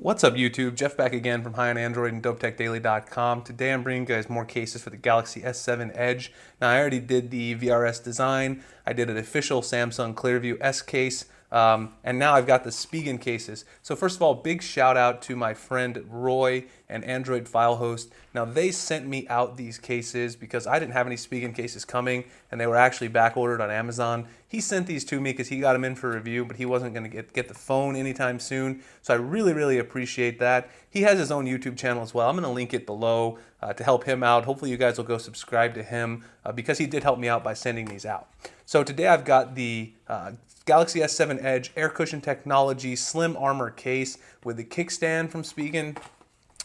What's up YouTube? Jeff back again from High on Android and DopeTechDaily.com. Today I'm bringing you guys more cases for the Galaxy S7 Edge. Now I already did the VRS design, I did an official Samsung Clearview S case, and now I've got the Spigen cases. So first of all, big shout out to my friend Roy and Android File Host. Now they sent me out these cases because I didn't have any Spigen cases coming and they were actually back ordered on Amazon. He sent these to me because he got them in for review, but he wasn't going to get the phone anytime soon. So I really appreciate that. He has his own YouTube channel as well. I'm going to link it below to help him out. Hopefully you guys will go subscribe to him because he did help me out by sending these out. So today I've got the Galaxy S7 Edge air cushion technology slim Armour case with the kickstand from Spigen,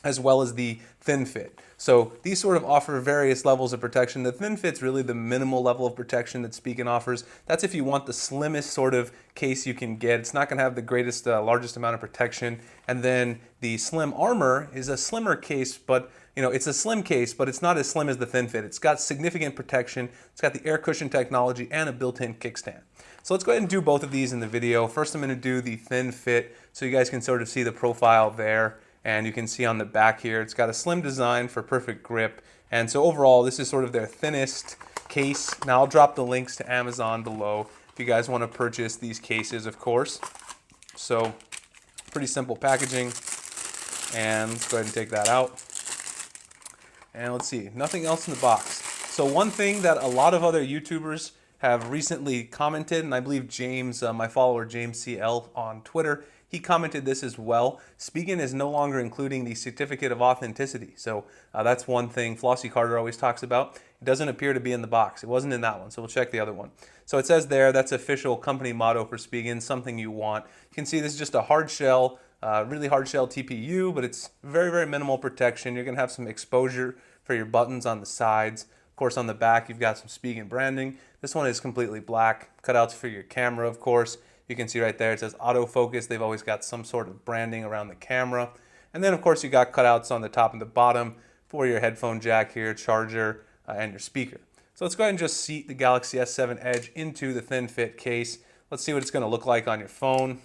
as well as the thin fit. So these sort of offer various levels of protection. The thin fit's really the minimal level of protection that Spigen offers. That's if you want the slimmest sort of case you can get. It's not going to have the greatest, largest amount of protection. And then the slim Armour is a slimmer case, but it's a slim case, but it's not as slim as the thin fit. It's got significant protection. It's got the air cushion technology and a built-in kickstand. So let's go ahead and do both of these in the video. First, I'm going to do the thin fit so you guys can sort of see the profile there. And you can see on the back here, it's got a slim design for perfect grip. And so overall, this is sort of their thinnest case. Now I'll drop the links to Amazon below if you guys want to purchase these cases, of course. So pretty simple packaging. And let's go ahead and take that out. And let's see, nothing else in the box. So one thing that a lot of other YouTubers have recently commented, and I believe James, my follower James CL on Twitter, he commented this as well. Spigen is no longer including the certificate of authenticity. So that's one thing Flossie Carter always talks about. It doesn't appear to be in the box. It wasn't in that one, so we'll check the other one. So it says there, that's official company motto for Spigen, something you want. You can see this is just a hard shell, really hard shell TPU, but it's very minimal protection. You're gonna have some exposure for your buttons on the sides. Of course, on the back, you've got some Spigen branding. This one is completely black. Cutouts for your camera, of course. You can see right there, it says autofocus. They've always got some sort of branding around the camera. And then, of course, you got cutouts on the top and the bottom for your headphone jack here, charger, and your speaker. So let's go ahead and just seat the Galaxy S7 Edge into the thin fit case. Let's see what it's going to look like on your phone.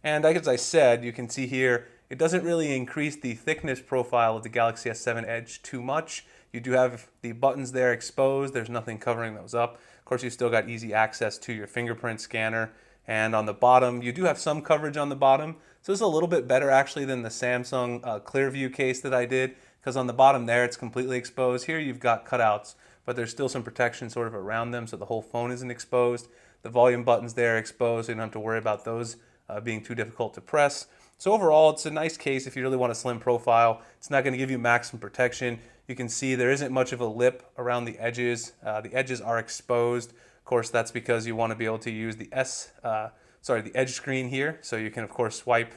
And as I said, you can see here, it doesn't really increase the thickness profile of the Galaxy S7 Edge too much. You do have the buttons there exposed. There's nothing covering those up. Of course, you've still got easy access to your fingerprint scanner. And on the bottom, you do have some coverage on the bottom. So it's a little bit better actually than the Samsung Clearview case that I did, because on the bottom there, it's completely exposed. Here you've got cutouts, but there's still some protection sort of around them, so the whole phone isn't exposed. The volume buttons there are exposed, so you don't have to worry about those being too difficult to press. So overall, it's a nice case if you really want a slim profile. It's not going to give you maximum protection. You can see there isn't much of a lip around the edges. The edges are exposed. Of course, that's because you want to be able to use the the edge screen here. So you can, of course, swipe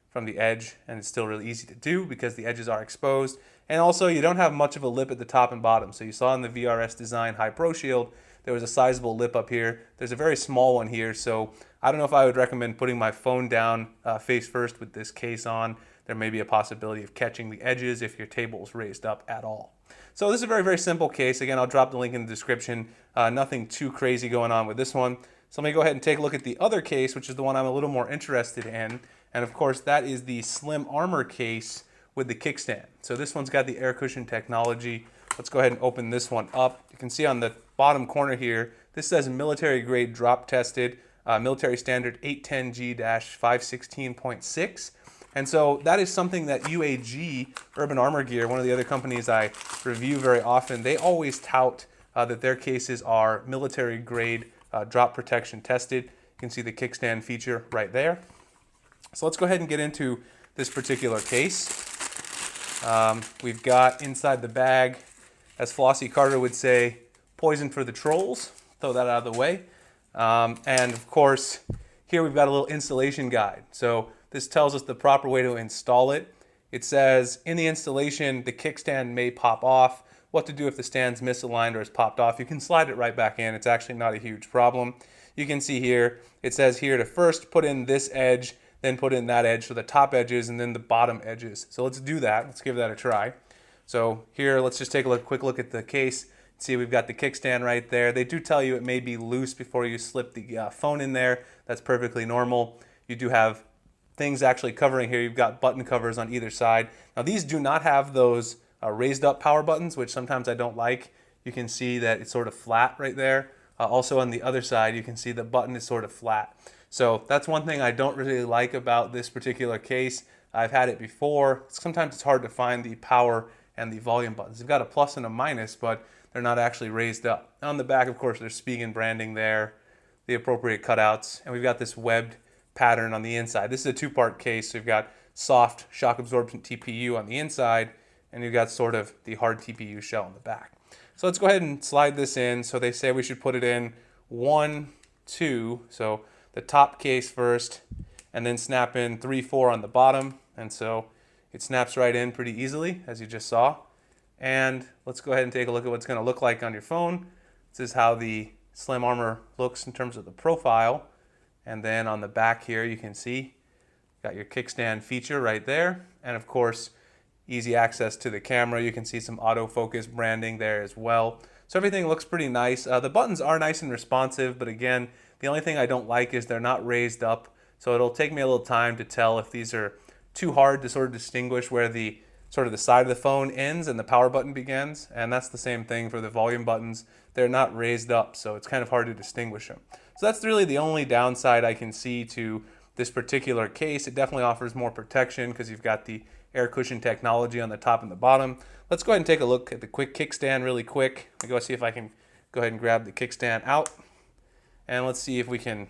from the edge, and it's still really easy to do because the edges are exposed. And also, you don't have much of a lip at the top and bottom. So you saw in the VRS Design High Pro Shield, there was a sizable lip up here. There's a very small one here. So I don't know if I would recommend putting my phone down face first with this case on. There may be a possibility of catching the edges if your table is raised up at all. So this is a very simple case. Again, I'll drop the link in the description. Nothing too crazy going on with this one. So let me go ahead and take a look at the other case, which is the one I'm a little more interested in. And of course, that is the slim Armour case with the kickstand. So this one's got the air cushion technology. Let's go ahead and open this one up. You can see on the bottom corner here, this says military grade drop tested, military standard 810G-516.6. And so that is something that UAG, Urban Armor Gear, one of the other companies I review very often, they always tout that their cases are military grade drop protection tested. You can see the kickstand feature right there. So let's go ahead and get into this particular case. We've got inside the bag, as Flossie Carter would say, poison for the trolls. Throw that out of the way. And of course, here we've got a little installation guide. So this tells us the proper way to install it. It says, in the installation, the kickstand may pop off. What to do if the stand's misaligned or is popped off. You can slide it right back in. It's actually not a huge problem. You can see here, it says here to first put in this edge, then put in that edge, so the top edges and then the bottom edges. So let's do that. Let's give that a try. So here, let's just take a quick look at the case. See, we've got the kickstand right there. They do tell you it may be loose before you slip the phone in there. That's perfectly normal. You do have things actually covering here. You've got button covers on either side. Now these do not have those raised up power buttons, which sometimes I don't like. You can see that it's sort of flat right there. Also on the other side, you can see the button is sort of flat. So that's one thing I don't really like about this particular case. I've had it before. Sometimes it's hard to find the power and the volume buttons. They've got a plus and a minus, but they're not actually raised up. On the back, of course, there's Spigen branding there, the appropriate cutouts, and we've got this webbed pattern on the inside. This is a two-part case, so you've got soft shock absorbent TPU on the inside, and you've got sort of the hard TPU shell on the back. So let's go ahead and slide this in. So they say we should put it in 1, 2, so the top case first, and then snap in 3, 4 on the bottom. And so it snaps right in pretty easily, as you just saw. And let's go ahead and take a look at what it's going to look like on your phone. This is how the Slim Armour looks in terms of the profile. And then on the back here, you can see, got your kickstand feature right there. And of course, easy access to the camera. You can see some autofocus branding there as well. So everything looks pretty nice. The buttons are nice and responsive, but again, the only thing I don't like is they're not raised up. So it'll take me a little time to tell if these are too hard to sort of distinguish where the sort of the side of the phone ends and the power button begins. And that's the same thing for the volume buttons. They're not raised up, so it's kind of hard to distinguish them. So that's really the only downside I can see to this particular case. It definitely offers more protection because you've got the air cushion technology on the top and the bottom. Let's go ahead and take a look at the quick kickstand really quick. Let me go see if I can go ahead and grab the kickstand out. And let's see if we can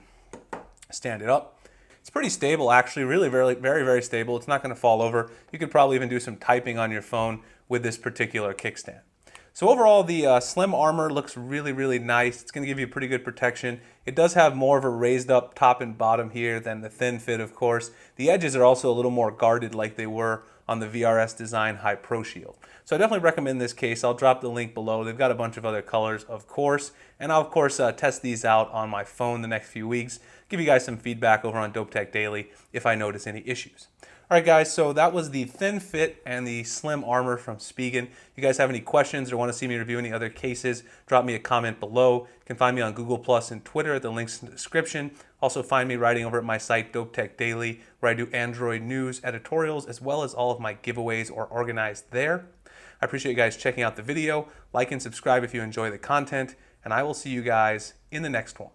stand it up. It's pretty stable actually, really very stable. It's not going to fall over. You could probably even do some typing on your phone with this particular kickstand. So overall, the Slim Armour looks really nice. It's going to give you pretty good protection. It does have more of a raised up top and bottom here than the Thin Fit, of course. The edges are also a little more guarded like they were on the VRS Design High Pro Shield. So I definitely recommend this case. I'll drop the link below. They've got a bunch of other colors, of course. And I'll, of course, test these out on my phone the next few weeks. Give you guys some feedback over on Dope Tech Daily if I notice any issues. All right, guys, so that was the Thin Fit and the Slim Armour from Spigen. If you guys have any questions or want to see me review any other cases, drop me a comment below. You can find me on Google Plus and Twitter. The link's in the description. Also find me writing over at my site, Dope Tech Daily, where I do Android news editorials, as well as all of my giveaways are organized there. I appreciate you guys checking out the video. Like and subscribe if you enjoy the content, and I will see you guys in the next one.